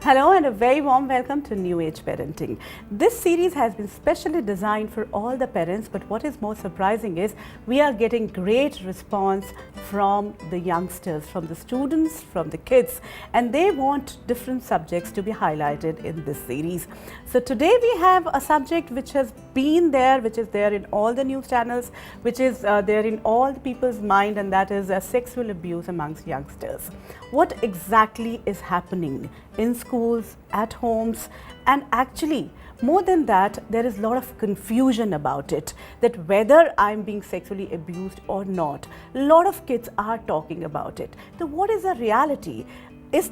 Hello and a very warm welcome to New Age Parenting. This series has been specially designed for all the parents, but what is more surprising is we are getting great response from the youngsters, from the students, from the kids, and they want different subjects to be highlighted in this series. So today we have a subject which has been there, which is there in all the news channels, which is there in all the people's mind, and that is sexual abuse amongst youngsters. What exactly is happening in schools, at homes, and actually more than that, there is a lot of confusion about it, that whether I'm being sexually abused or not. A lot of kids are talking about it. So what is the reality? Is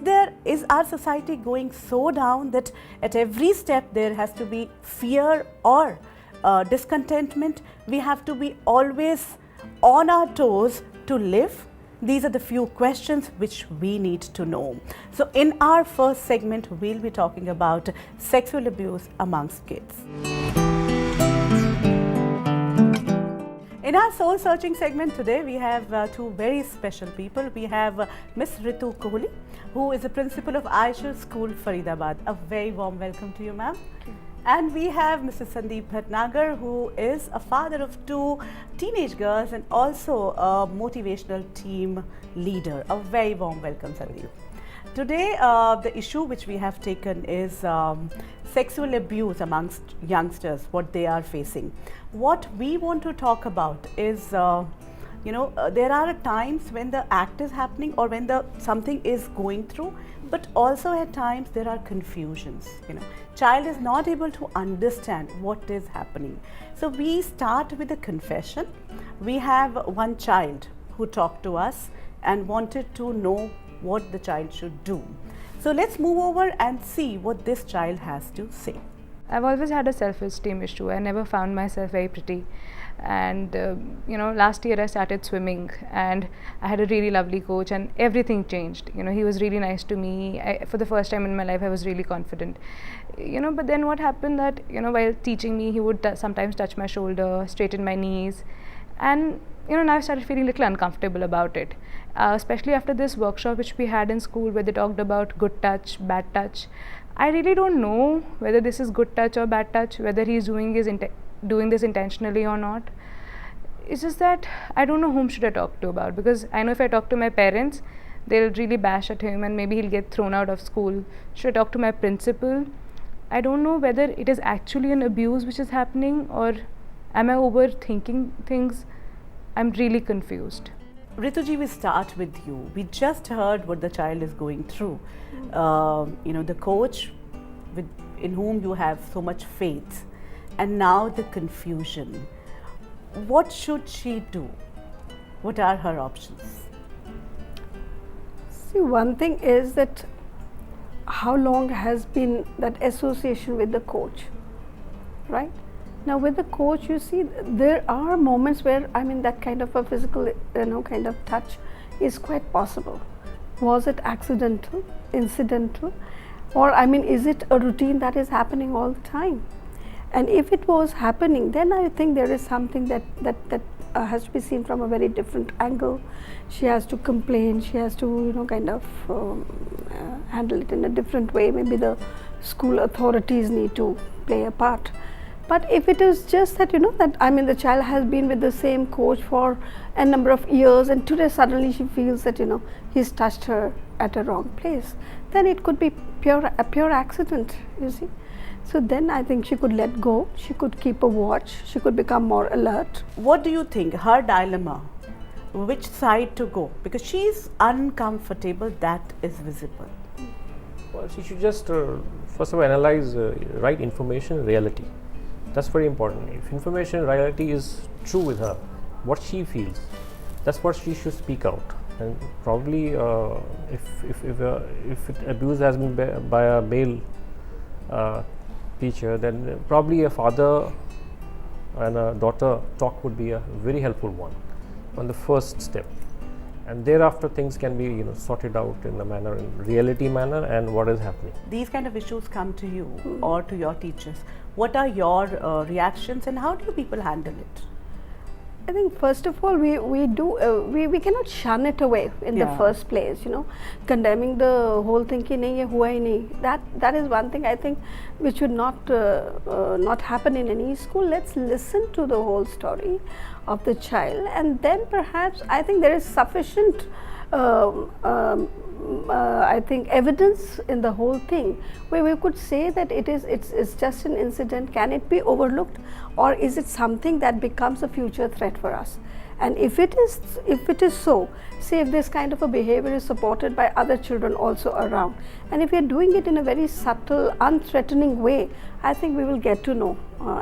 our society going so down that at every step there has to be fear or discontentment? We have to be always on our toes to live? These are the few questions which we need to know. So in our first segment, we'll be talking about sexual abuse amongst kids. In our soul searching segment today, we have two very special people. We have Ms. Ritu Kohli, who is the principal of Aisha School, Faridabad. A very warm welcome to you, ma'am. And we have Mr. Sandeep Bhatnagar, who is a father of two teenage girls and also a motivational team leader. A very warm welcome, Sandeep. Today, the issue which we have taken is sexual abuse amongst youngsters, what they are facing. What we want to talk about is there are times when the act is happening or when something is going through, but also at times there are confusions. Child is not able to understand what is happening. So we start with a confession. We have one child who talked to us and wanted to know what the child should do. So let's move over and see what this child has to say. I've always had a self-esteem issue. I never found myself very pretty. And last year I started swimming and I had a really lovely coach and everything changed. He was really nice to me. For the first time in my life I was really confident. But then what happened that, while teaching me, he would sometimes touch my shoulder, straighten my knees, and now I started feeling a little uncomfortable about it. Especially after this workshop which we had in school where they talked about good touch, bad touch. I really don't know whether this is good touch or bad touch, whether he's doing this intentionally or not. It's just that I don't know whom should I talk to about, because I know if I talk to my parents, they'll really bash at him and maybe he'll get thrown out of school. Should I talk to my principal? I don't know whether it is actually an abuse which is happening or am I overthinking things. I'm really confused. Rituji, we start with you. We just heard what the child is going through. The coach in whom you have so much faith, and now the confusion. What should she do? What are her options? See, one thing is that how long has been that association with the coach, right? Now with the coach, you see, there are moments where, that kind of a physical, kind of touch is quite possible. Was it accidental, incidental, or is it a routine that is happening all the time? And if it was happening, then I think there is something that has to be seen from a very different angle. She has to complain, she has to, handle it in a different way. Maybe the school authorities need to play a part. But if it is just that, the child has been with the same coach for a number of years and today suddenly she feels that, he's touched her at a wrong place, then it could be a pure accident, you see. So then I think she could let go, she could keep a watch, she could become more alert. What do you think, her dilemma, which side to go? Because she is uncomfortable, that is visible. Well, she should just first of all analyze right information, reality. That's very important. If information, reality is true with her, what she feels, that's what she should speak out. And probably if abuse has been by a male teacher, then probably a father and a daughter talk would be a very helpful one on the first step. And thereafter things can be sorted out in reality manner and what is happening. These kind of issues come to you or to your teachers. What are your reactions and how do people handle it? I think first of all we cannot shun it away in the Yeah. first place, condemning the whole thing ki nahi ye hua hi nahi. That is one thing I think which should not happen in any school. Let's listen to the whole story of the child, and then perhaps I think there is sufficient I think evidence in the whole thing where we could say that it's just an incident. Can it be overlooked, or is it something that becomes a future threat for us? And if it is so, say if this kind of a behavior is supported by other children also around, and if we are doing it in a very subtle, unthreatening way, I think we will get to know,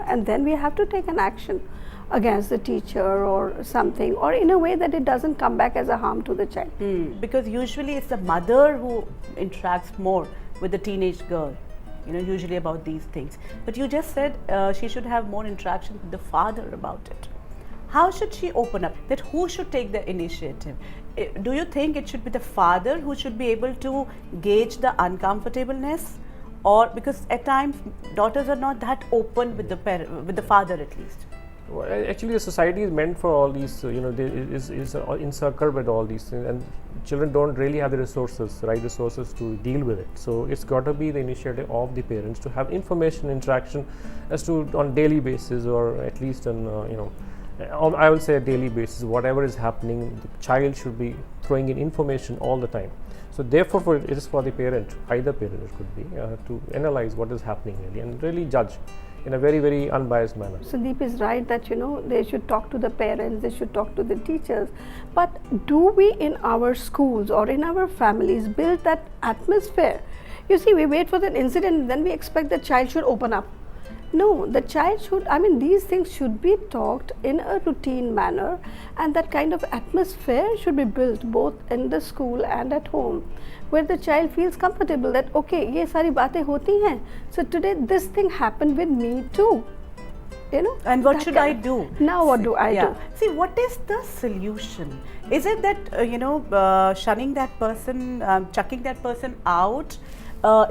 and then we have to take an action against the teacher or something, or in a way that it doesn't come back as a harm to the child. Because usually it's the mother who interacts more with the teenage girl, usually about these things. But you just said she should have more interaction with the father about it. How should she open up? That who should take the initiative? Do you think it should be the father who should be able to gauge the uncomfortableness? Or because at times daughters are not that open with the father at least. Well, actually, the society is meant for all these. Is encircled with all these things, and children don't really have the right resources to deal with it. So it's got to be the initiative of the parents to have information interaction as to on daily basis, or at least on I will say a daily basis. Whatever is happening, the child should be throwing in information all the time. So therefore, it is for the parent, either parent it could be, to analyze what is happening really and really judge in a very, very unbiased manner. Sandeep is right that they should talk to the parents, they should talk to the teachers, but do we in our schools or in our families build that atmosphere? You see, we wait for that incident and then we expect the child should open up. No, the child should, these things should be talked in a routine manner, and that kind of atmosphere should be built both in the school and at home, where the child feels comfortable that, okay, ye sari baatein hoti hain, so today this thing happened with me too. And what should I do? Now what do I do? See, what is the solution? Is it that, shunning that person, chucking that person out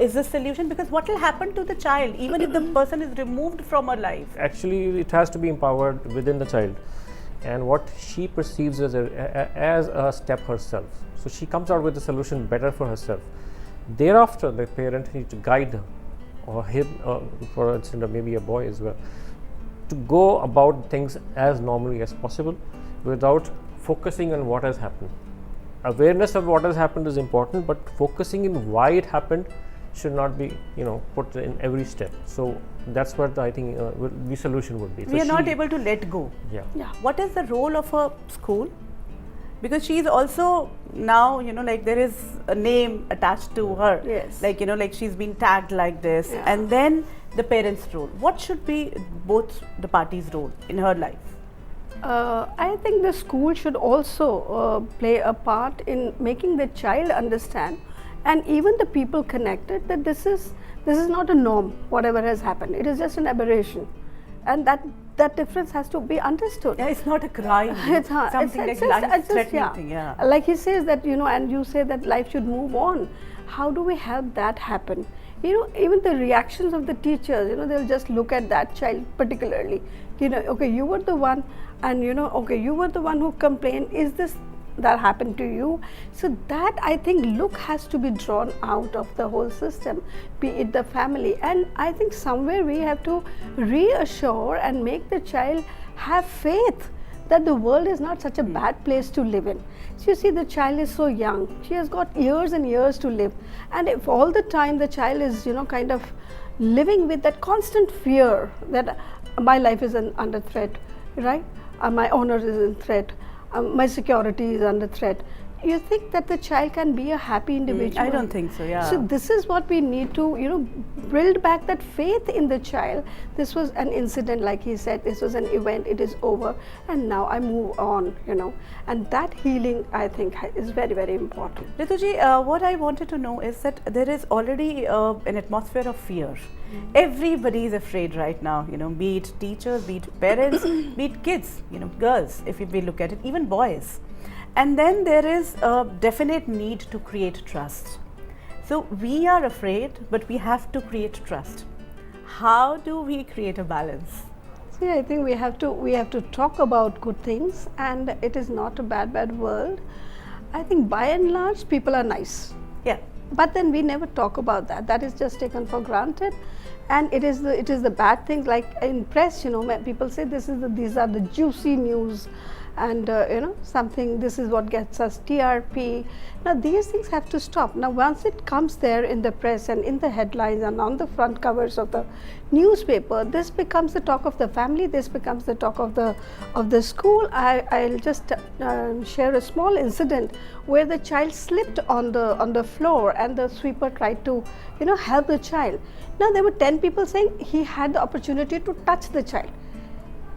is the solution? Because what will happen to the child even if the person is removed from her life? Actually, it has to be empowered within the child, and what she perceives as a step herself. So she comes out with a solution better for herself. Thereafter, the parent needs to guide her, or him, for instance, or maybe a boy as well, to go about things as normally as possible without focusing on what has happened. Awareness of what has happened is important, but focusing in why it happened should not be put in every step. So that's what I think the solution would be. So we are not able to let go. Yeah. What is the role of a school? Because she is also now, there is a name attached to her. Yes. Like she's been tagged like this. Yeah. And then the parents' role. What should be both the parties' role in her life? I think the school should also play a part in making the child understand, and even the people connected, that this is not a norm, whatever has happened. It is just an aberration, and that difference has to be understood. Yeah, it's not a crime. Something like life-threatening thing. Yeah. Like he says that, and you say that life should move on. How do we help that happen? Even the reactions of the teachers, they'll just look at that child particularly. Okay, you were the one, and okay, you were the one who complained. Is this that happened to you? So that, I think, look has to be drawn out of the whole system, be it the family. And I think somewhere we have to reassure and make the child have faith that the world is not such a bad place to live in. So you see, the child is so young, she has got years and years to live, and if all the time the child is kind of living with that constant fear that my life is under threat, right? My honor is in threat, my security is under threat. You think that the child can be a happy individual? I don't think so, yeah. So this is what we need to, build back that faith in the child. This was an incident, like he said, this was an event, it is over, and now I move on, and that healing, I think, is very, very important. Rituji, what I wanted to know is that there is already an atmosphere of fear. Everybody is afraid right now, be it teachers, be it parents, be it kids, girls, if we look at it, even boys. And then there is a definite need to create trust. So we are afraid, but we have to create trust. How do we create a balance? See, I think we have to talk about good things, and it is not a bad world. I think by and large people are nice, Yeah. but then we never talk about that. That is just taken for granted, and it is the bad things, like in press, you know, people say these are the juicy news, and you know, something, this is what gets us TRP. Now these things have to stop. Now once it comes there in the press and in the headlines and on the front covers of the newspaper, this becomes the talk of the family, this becomes the talk of the school. I'll just share a small incident where the child slipped on the floor and the sweeper tried to, you know, help the child. Now there were 10 people saying he had the opportunity to touch the child,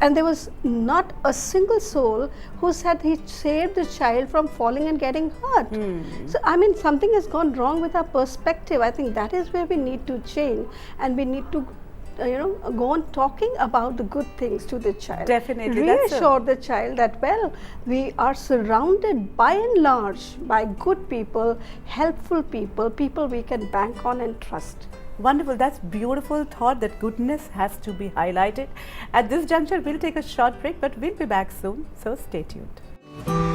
and there was not a single soul who said he saved the child from falling and getting hurt. So I mean, something has gone wrong with our perspective. I think that is where we need to change, and we need to you know, go on talking about the good things to the child. Definitely, reassure the child that, well, we are surrounded by and large by good people, helpful people, people we can bank on and trust. Wonderful. That's beautiful thought, that goodness has to be highlighted. At this juncture, we'll take a short break, but we'll be back soon. So stay tuned.